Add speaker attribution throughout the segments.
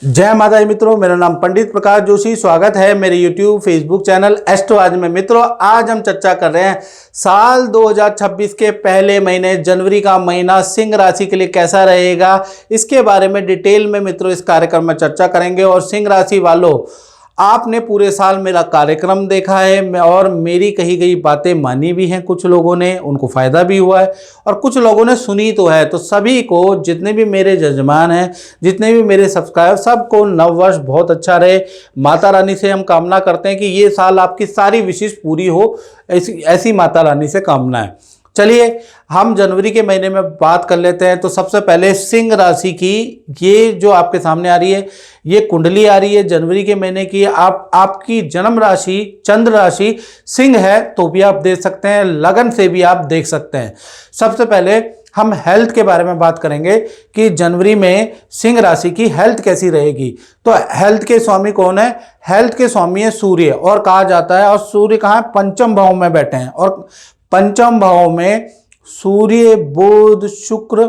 Speaker 1: जय माता दी मित्रों, मेरा नाम पंडित प्रकाश जोशी। स्वागत है मेरे YouTube फेसबुक चैनल एस्ट्रो आज में। मित्रों, आज हम चर्चा कर रहे हैं साल 2026 के पहले महीने जनवरी का महीना सिंह राशि के लिए कैसा रहेगा। इसके बारे में डिटेल में मित्रों इस कार्यक्रम में चर्चा करेंगे। और सिंह राशि वालों, आपने पूरे साल मेरा कार्यक्रम देखा है और मेरी कही गई बातें मानी भी हैं। कुछ लोगों ने, उनको फायदा भी हुआ है और कुछ लोगों ने सुनी तो है। तो सभी को, जितने भी मेरे जजमान हैं, जितने भी मेरे सब्सक्राइबर, सबको नववर्ष बहुत अच्छा रहे। माता रानी से हम कामना करते हैं कि ये साल आपकी सारी विशेष पूरी हो, ऐसी माता रानी से कामना है। चलिए हम जनवरी के महीने में बात कर लेते हैं। तो सबसे पहले सिंह राशि की, ये जो आपके सामने आ रही है, ये कुंडली आ रही है जनवरी के महीने की। आपकी जन्म राशि चंद्र राशि सिंह है तो भी आप देख सकते हैं, लगन से भी आप देख सकते हैं। सबसे पहले हम हेल्थ के बारे में बात करेंगे कि जनवरी में सिंह राशि की हेल्थ कैसी रहेगी। तो हेल्थ के स्वामी कौन है? हेल्थ के स्वामी है सूर्य। और कहा जाता है, और सूर्य कहाँ है? पंचम भाव में बैठे हैं। और पंचम भाव में सूर्य, बुध, शुक्र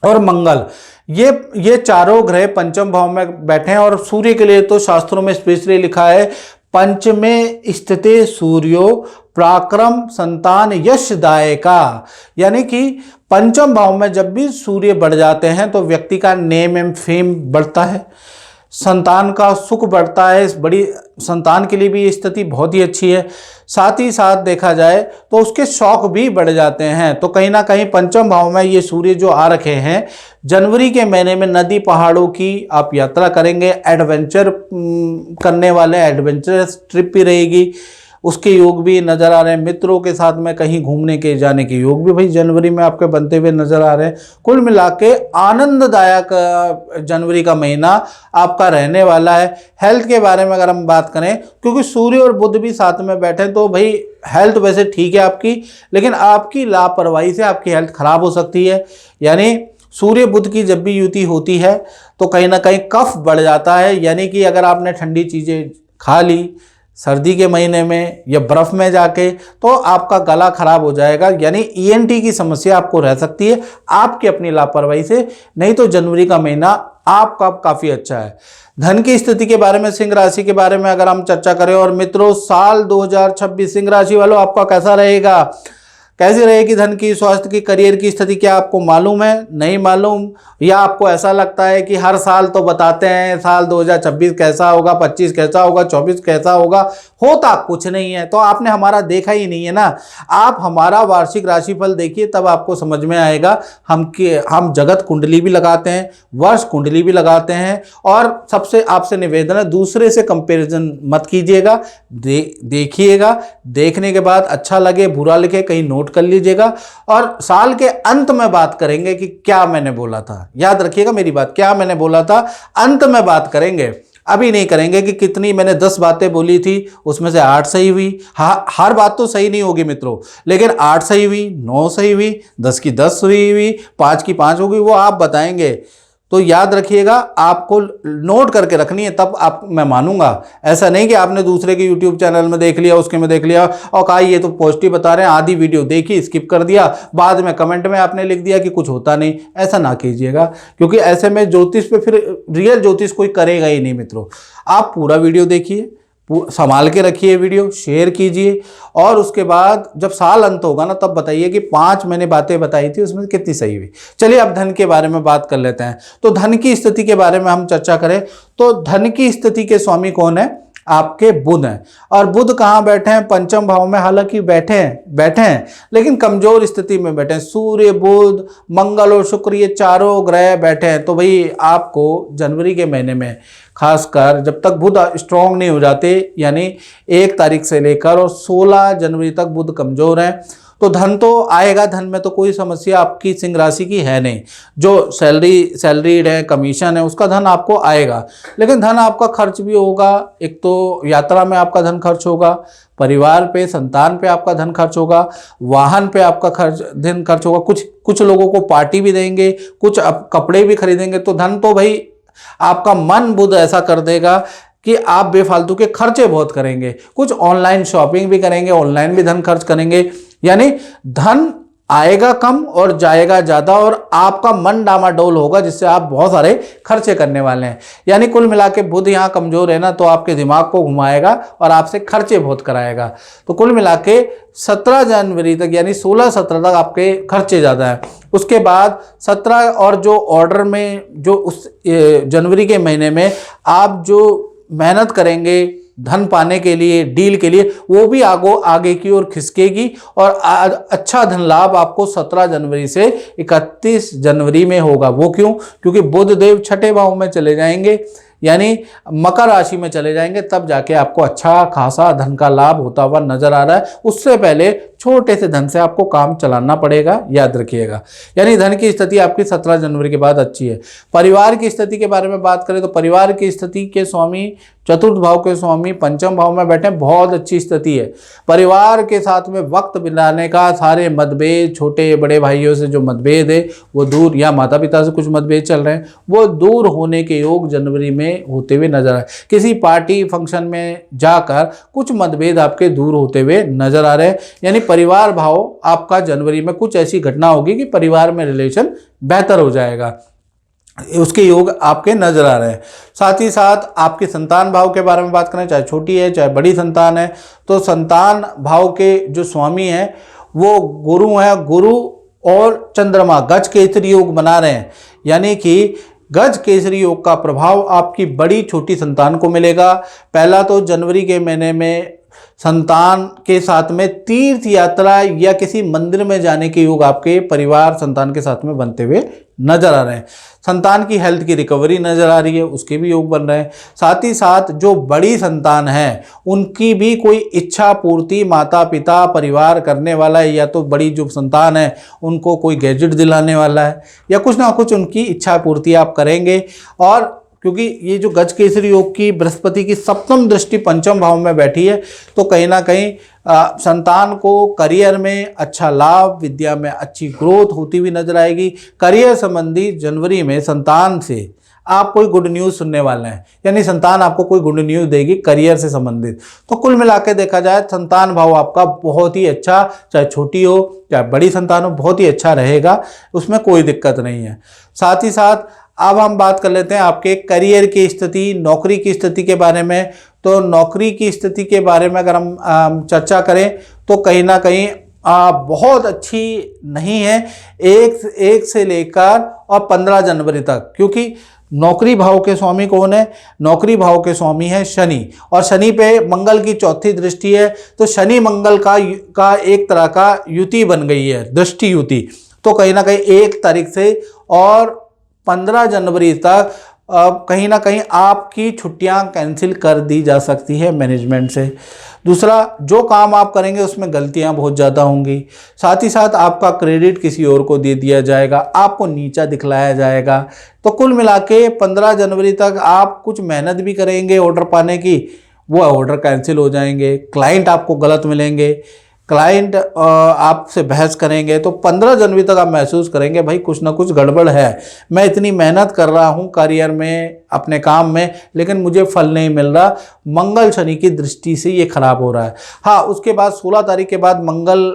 Speaker 1: और मंगल, ये चारों ग्रह पंचम भाव में बैठे हैं। और सूर्य के लिए तो शास्त्रों में स्पेशली लिखा है, पंचमे स्थिते सूर्यो पराक्रम संतान यशदायका। यानी कि पंचम भाव में जब भी सूर्य बढ़ जाते हैं तो व्यक्ति का नेम एंड फेम बढ़ता है, संतान का सुख बढ़ता है। बड़ी संतान के लिए भी ये स्थिति बहुत ही अच्छी है। साथ ही साथ देखा जाए तो उसके शौक भी बढ़ जाते हैं। तो कहीं ना कहीं पंचम भाव में ये सूर्य जो आ रखे हैं, जनवरी के महीने में नदी पहाड़ों की आप यात्रा करेंगे, एडवेंचर करने वाले एडवेंचरस ट्रिप भी रहेगी, उसके योग भी नज़र आ रहे हैं। मित्रों के साथ में कहीं घूमने के जाने के योग भी भाई जनवरी में आपके बनते हुए नज़र आ रहे हैं। कुल मिला के आनंददायक जनवरी का महीना आपका रहने वाला है। हेल्थ के बारे में अगर हम बात करें, क्योंकि सूर्य और बुध भी साथ में बैठे, तो भाई हेल्थ वैसे ठीक है आपकी, लेकिन आपकी लापरवाही से आपकी हेल्थ खराब हो सकती है। यानी सूर्य बुध की जब भी युति होती है तो कहीं ना कहीं कफ बढ़ जाता है। यानी कि अगर आपने ठंडी चीज़ें खा ली सर्दी के महीने में या बर्फ़ में जाके, तो आपका गला खराब हो जाएगा। यानी ईएनटी की समस्या आपको रह सकती है आपकी अपनी लापरवाही से। नहीं तो जनवरी का महीना आपका काफ़ी अच्छा है। धन की स्थिति के बारे में, सिंह राशि के बारे में अगर हम चर्चा करें, और मित्रों साल 2026 सिंह राशि वालों आपका कैसा रहेगा, कैसी रहेगी धन की, स्वास्थ्य की, करियर की स्थिति, क्या आपको मालूम है? नहीं मालूम? या आपको ऐसा लगता है कि हर साल तो बताते हैं साल 2026 कैसा होगा, 25 कैसा होगा, 24 कैसा होगा, होता कुछ नहीं है। तो आपने हमारा देखा ही नहीं है ना। आप हमारा वार्षिक राशिफल देखिए, तब आपको समझ में आएगा। हम जगत कुंडली भी लगाते हैं, वर्ष कुंडली भी लगाते हैं। और सबसे आपसे निवेदन है, दूसरे से कंपैरिजन मत कीजिएगा, देखिएगा। देखने के बाद अच्छा लगे बुरा लगे कहीं नोट कर लीजिएगा। और साल के अंत में बात करेंगे कि क्या मैंने बोला था। याद रखिएगा मेरी बात, क्या मैंने बोला था अंत में बात करेंगे। अभी नहीं करेंगे कि कितनी मैंने 10 बातें बोली थी उसमें से 8 सही हुई। हाँ, हर बात तो सही नहीं होगी मित्रों, लेकिन 8 सही हुई, 9 सही हुई, 10 की 10 हुई, 5 की 5 होगी, वो आप बताएंगे। तो याद रखिएगा, आपको नोट करके रखनी है, तब मैं मानूंगा। ऐसा नहीं कि आपने दूसरे के YouTube चैनल में देख लिया, उसके में देख लिया और कहा ये तो पॉजिटिव बता रहे हैं, आधी वीडियो देखी स्किप कर दिया, बाद में कमेंट में आपने लिख दिया कि कुछ होता नहीं। ऐसा ना कीजिएगा, क्योंकि ऐसे में ज्योतिष पे फिर रियल ज्योतिष कोई करेगा ही नहीं। मित्रों, आप पूरा वीडियो देखिए, संभाल के रखिए, वीडियो शेयर कीजिए, और उसके बाद जब साल अंत होगा ना, तब बताइए कि 5 मैंने बातें बताई थी उसमें कितनी सही हुई। चलिए अब धन के बारे में बात कर लेते हैं। तो धन की स्थिति के बारे में हम चर्चा करें तो धन की स्थिति के स्वामी कौन है? आपके बुध हैं। और बुध कहाँ बैठे हैं? पंचम भाव में। हालांकि बैठे हैं लेकिन कमजोर स्थिति में बैठे हैं। सूर्य, बुध, मंगल और शुक्र, ये चारों ग्रह बैठे हैं। तो भाई आपको जनवरी के महीने में खासकर जब तक बुध स्ट्रांग नहीं हो जाते, यानी 1 तारीख से लेकर और 16 जनवरी तक बुध कमजोर हैं, तो धन तो आएगा। धन में तो कोई समस्या आपकी सिंह राशि की है नहीं। जो सैलरीड है, कमीशन है, उसका धन आपको आएगा। लेकिन धन आपका खर्च भी होगा। एक तो यात्रा में आपका धन खर्च होगा, परिवार पे, संतान पे आपका धन खर्च होगा, वाहन पे आपका धन खर्च होगा। कुछ लोगों को पार्टी भी देंगे, कुछ कपड़े भी खरीदेंगे। तो धन तो भाई आपका मन बुध ऐसा कर देगा कि आप बेफालतू के खर्चे बहुत करेंगे। कुछ ऑनलाइन शॉपिंग भी करेंगे, ऑनलाइन भी धन खर्च करेंगे। यानी धन आएगा कम और जाएगा ज़्यादा, और आपका मन डामाडोल होगा, जिससे आप बहुत सारे खर्चे करने वाले हैं। यानी कुल मिला के बुध यहाँ कमज़ोर है ना, तो आपके दिमाग को घुमाएगा और आपसे खर्चे बहुत कराएगा। तो कुल मिला के 17 जनवरी तक यानी 16-17 तक आपके खर्चे ज़्यादा है। उसके बाद 17 और जो ऑर्डर में जो उस जनवरी के महीने में आप जो मेहनत करेंगे धन पाने के लिए, डील के लिए, वो भी आगे की ओर खिसकेगी और अच्छा धन लाभ आपको 17 जनवरी से 31 जनवरी में होगा। वो क्यों? क्योंकि बुध देव छठे भाव में चले जाएंगे, यानी मकर राशि में चले जाएंगे, तब जाके आपको अच्छा खासा धन का लाभ होता हुआ नजर आ रहा है। उससे पहले छोटे से धन से आपको काम चलाना पड़ेगा, याद रखिएगा। यानी धन की स्थिति आपकी 17 जनवरी के बाद अच्छी है। परिवार की स्थिति के बारे में बात करें तो परिवार की स्थिति के स्वामी, चतुर्थ भाव के स्वामी पंचम भाव में बैठे, बहुत अच्छी स्थिति है। परिवार के साथ में वक्त बिताने का, सारे मतभेद, छोटे बड़े भाइयों से जो मतभेद है वो दूर, या माता पिता से कुछ मतभेद चल रहे हैं वो दूर होने के योग जनवरी में होते हुए नजर आए। किसी पार्टी फंक्शन में जाकर कुछ मतभेद आपके दूर होते हुए नजर आ रहे हैं। यानी परिवार भाव आपका जनवरी में कुछ ऐसी घटना होगी कि परिवार में रिलेशन बेहतर हो जाएगा, उसके योग आपके नजर आ रहे हैं। साथ ही साथ आपके संतान भाव के बारे में बात करें, चाहे छोटी है चाहे बड़ी संतान है, तो संतान भाव के जो स्वामी हैं वो गुरु हैं। गुरु और चंद्रमा गज केसरी योग बना रहे हैं, यानी कि गज केसरी योग का प्रभाव आपकी बड़ी छोटी संतान को मिलेगा। पहला तो जनवरी के महीने में संतान के साथ में तीर्थ यात्रा या किसी मंदिर में जाने के योग आपके परिवार संतान के साथ में बनते हुए नजर आ रहे हैं। संतान की हेल्थ की रिकवरी नजर आ रही है, उसके भी योग बन रहे हैं। साथ ही साथ जो बड़ी संतान है उनकी भी कोई इच्छा पूर्ति माता पिता परिवार करने वाला है, या तो बड़ी जो संतान है उनको कोई गैजेट दिलाने वाला है, या कुछ ना कुछ उनकी इच्छा पूर्ति आप करेंगे। और क्योंकि ये जो गज केसरी योग की बृहस्पति की सप्तम दृष्टि पंचम भाव में बैठी है, तो कहीं ना कहीं संतान को करियर में अच्छा लाभ, विद्या में अच्छी ग्रोथ होती हुई नजर आएगी। करियर संबंधी जनवरी में संतान से आप कोई गुड न्यूज़ सुनने वाले हैं, यानी संतान आपको कोई गुड न्यूज़ देगी करियर से संबंधित। तो कुल मिला के देखा जाए संतान भाव आपका बहुत ही अच्छा, चाहे छोटी हो चाहे बड़ी संतान हो, बहुत ही अच्छा रहेगा, उसमें कोई दिक्कत नहीं है। साथ ही साथ अब हम बात कर लेते हैं आपके करियर की स्थिति, नौकरी की स्थिति के बारे में। तो नौकरी की स्थिति के बारे में अगर हम चर्चा करें तो कहीं ना कहीं बहुत अच्छी नहीं है, एक से लेकर और 15 जनवरी तक, क्योंकि नौकरी भाव के स्वामी कौन है? नौकरी भाव के स्वामी है शनि, और शनि पे मंगल की चौथी दृष्टि है। तो शनि मंगल का एक तरह का युति बन गई है, दृष्टि युति। तो कहीं ना कहीं 1 तारीख से और 15 जनवरी तक कहीं ना कहीं आपकी छुट्टियां कैंसिल कर दी जा सकती है मैनेजमेंट से। दूसरा, जो काम आप करेंगे उसमें गलतियां बहुत ज़्यादा होंगी। साथ ही साथ आपका क्रेडिट किसी और को दे दिया जाएगा, आपको नीचा दिखलाया जाएगा। तो कुल मिला के 15 जनवरी तक आप कुछ मेहनत भी करेंगे ऑर्डर पाने की, वो ऑर्डर कैंसिल हो जाएंगे, क्लाइंट आपको गलत मिलेंगे, क्लाइंट आपसे बहस करेंगे। तो 15 जनवरी तक आप महसूस करेंगे भाई कुछ ना कुछ गड़बड़ है, मैं इतनी मेहनत कर रहा हूँ करियर में, अपने काम में, लेकिन मुझे फल नहीं मिल रहा। मंगल शनि की दृष्टि से ये खराब हो रहा है। हाँ, उसके बाद 16 तारीख के बाद मंगल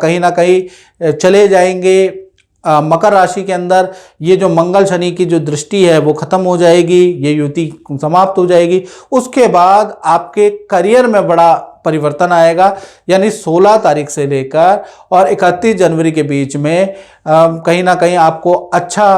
Speaker 1: कहीं ना कहीं चले जाएंगे मकर राशि के अंदर। ये जो मंगल शनि की जो दृष्टि है वो खत्म हो जाएगी, ये युति समाप्त हो जाएगी। उसके बाद आपके करियर में बड़ा परिवर्तन आएगा, यानी 16 तारीख से लेकर और 31 जनवरी के बीच में कहीं ना कहीं आपको अच्छा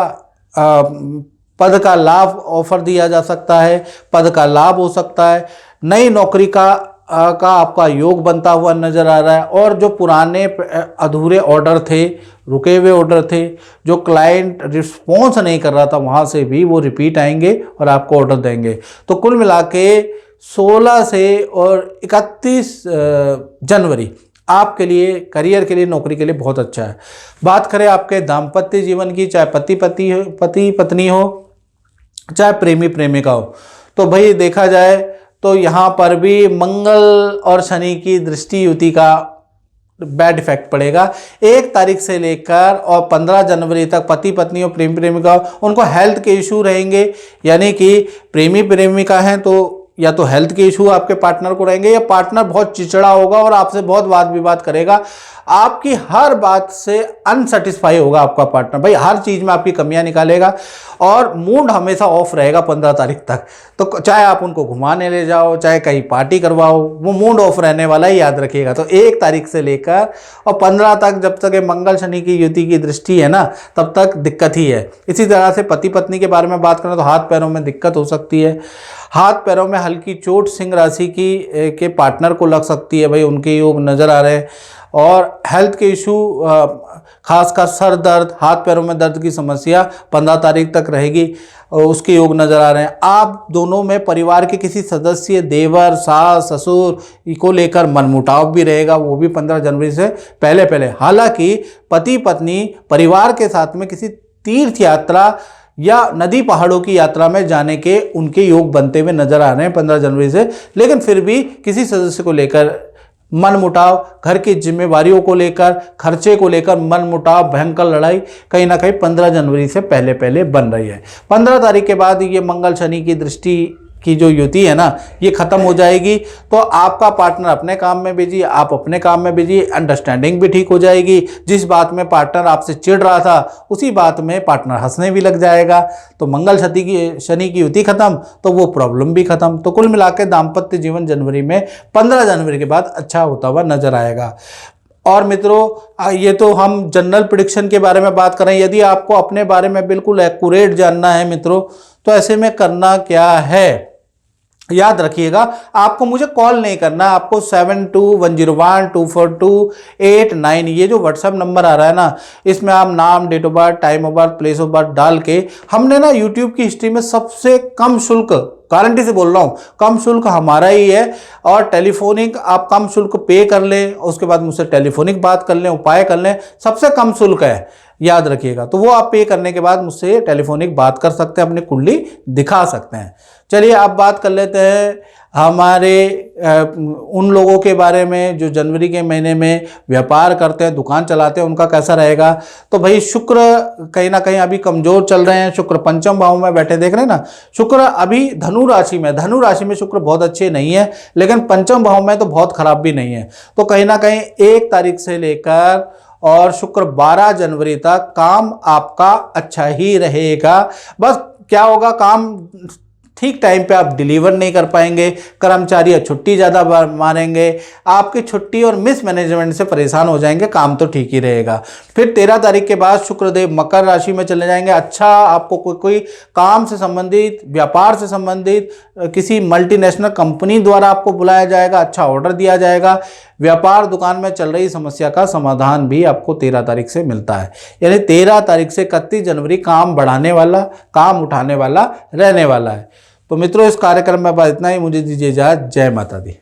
Speaker 1: पद का लाभ ऑफर दिया जा सकता है, पद का लाभ हो सकता है। नई नौकरी का आपका योग बनता हुआ नजर आ रहा है। और जो पुराने अधूरे ऑर्डर थे, रुके हुए ऑर्डर थे, जो क्लाइंट रिस्पॉन्स नहीं कर रहा था, वहाँ से भी वो रिपीट आएंगे और आपको ऑर्डर देंगे। तो कुल मिला के 16 से और 31 जनवरी आपके लिए, करियर के लिए, नौकरी के लिए बहुत अच्छा है। बात करें आपके दाम्पत्य जीवन की, चाहे पति पत्नी हो, चाहे प्रेमी प्रेमिका हो, तो भाई देखा जाए तो यहाँ पर भी मंगल और शनि की दृष्टि युति का बैड इफेक्ट पड़ेगा। 1 तारीख से लेकर और 15 जनवरी तक पति पत्नी और प्रेमी प्रेमिका उनको हेल्थ के इशू रहेंगे, यानी कि प्रेमी प्रेमिका हैं तो या तो हेल्थ के इशू आपके पार्टनर को रहेंगे, या पार्टनर बहुत चिचड़ा होगा और आपसे बहुत वाद विवाद करेगा। आपकी हर बात से अनसेटिस्फाई होगा आपका पार्टनर, भाई हर चीज़ में आपकी कमियां निकालेगा और मूड हमेशा ऑफ रहेगा 15 तारीख तक। तो चाहे आप उनको घुमाने ले जाओ, चाहे कहीं पार्टी करवाओ, वो मूड ऑफ रहने वाला ही, याद रखिएगा। तो 1 तारीख से लेकर और 15 तक, जब तक ये मंगल शनि की युति की दृष्टि है ना, तब तक दिक्कत ही है। इसी तरह से पति पत्नी के बारे में बात करें तो हाथ पैरों में दिक्कत हो सकती है, हाथ पैरों में हल्की चोट सिंह राशि की के पार्टनर को लग सकती है, भाई उनके योग नज़र आ रहे हैं। और हेल्थ के इशू, खासकर सर दर्द, हाथ पैरों में दर्द की समस्या 15 तारीख तक रहेगी, उसके योग नज़र आ रहे हैं। आप दोनों में परिवार के किसी सदस्य, देवर, सास, ससुर को लेकर मनमुटाव भी रहेगा, वो भी 15 जनवरी से पहले पहले। हालांकि पति पत्नी परिवार के साथ में किसी तीर्थ यात्रा या नदी पहाड़ों की यात्रा में जाने के उनके योग बनते हुए नजर आ रहे हैं 15 जनवरी से। लेकिन फिर भी किसी सदस्य को लेकर मनमुटाव, घर की जिम्मेवारियों को लेकर, खर्चे को लेकर मनमुटाव, भयंकर लड़ाई कहीं ना कहीं 15 जनवरी से पहले पहले बन रही है। 15 तारीख के बाद ये मंगल शनि की दृष्टि की जो युति है ना, ये खत्म हो जाएगी। तो आपका पार्टनर अपने काम में बिजी, आप अपने काम में बिजी, अंडरस्टैंडिंग भी ठीक हो जाएगी। जिस बात में पार्टनर आपसे चिढ़ रहा था, उसी बात में पार्टनर हंसने भी लग जाएगा। तो मंगल शनि की युति खत्म, तो वो प्रॉब्लम भी खत्म। तो कुल मिलाकर दाम्पत्य जीवन जनवरी में 15 जनवरी के बाद अच्छा होता हुआ नजर आएगा। और मित्रों, ये तो हम जनरल प्रेडिक्शन के बारे में बात करें। यदि आपको अपने बारे में बिल्कुल एक्यूरेट जानना है मित्रों, तो ऐसे में करना क्या है, याद रखिएगा, आपको मुझे कॉल नहीं करना। आपको 7210124289, ये जो व्हाट्सएप नंबर आ रहा है ना, इसमें आप नाम, date of birth, time of birth, place of birth डाल के, हमने ना यूट्यूब की हिस्ट्री में सबसे कम शुल्क, गारंटी से बोल रहा हूँ, कम शुल्क हमारा ही है। और टेलीफोनिक आप कम शुल्क पे कर लें, उसके बाद मुझसे टेलीफोनिक बात कर लें, उपाय कर लें, सबसे कम शुल्क है, याद रखिएगा। तो वो आप पे करने के बाद मुझसे टेलीफोनिक बात कर सकते हैं, अपनी कुंडली दिखा सकते हैं। चलिए अब बात कर लेते हैं हमारे उन लोगों के बारे में जो जनवरी के महीने में व्यापार करते हैं, दुकान चलाते हैं, उनका कैसा रहेगा। तो भाई शुक्र कहीं ना कहीं अभी कमजोर चल रहे हैं। शुक्र पंचम भाव में बैठे, देख रहे हैं ना, शुक्र अभी धनु राशि में शुक्र बहुत अच्छे नहीं है, लेकिन पंचम भाव में तो बहुत खराब भी नहीं है। तो कहीं ना कहीं 1 तारीख से लेकर और शुक्र 12 जनवरी तक काम आपका अच्छा ही रहेगा। बस क्या होगा, काम ठीक टाइम पे आप डिलीवर नहीं कर पाएंगे, कर्मचारी छुट्टी ज़्यादा मारेंगे, आपकी छुट्टी और मिस मैनेजमेंट से परेशान हो जाएंगे। काम तो ठीक ही रहेगा। फिर 13 तारीख के बाद शुक्रदेव मकर राशि में चले जाएंगे। अच्छा, आपको कोई काम से संबंधित, व्यापार से संबंधित किसी मल्टीनेशनल कंपनी द्वारा आपको बुलाया जाएगा, अच्छा ऑर्डर दिया जाएगा। व्यापार दुकान में चल रही समस्या का समाधान भी आपको 13 तारीख से मिलता है। यानी 13 तारीख से 31 जनवरी काम बढ़ाने वाला, काम उठाने वाला रहने वाला है। तो मित्रों, इस कार्यक्रम में बस इतना ही। मुझे दीजिए इजाजत। जय माता दी।